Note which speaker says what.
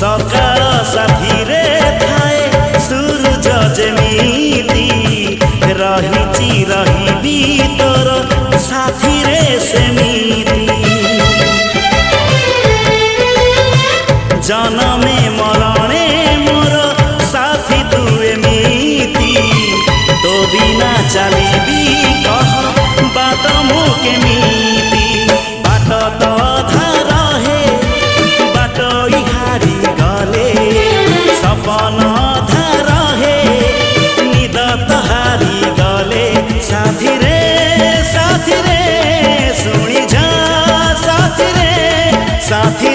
Speaker 1: सकाळ साथी रे थाए सूरज जेमिति रहिची रहिबी तोर साथी रे सेमिति जनमे मरणे मोर साथी तू एमिति तो बिना चलिबी कह बात मु केमिति बाट तो अधा रहे बाट हारी गले सपन अधा रहे निद तो हारी गले साथी रे शुणी जा साथी रे साथी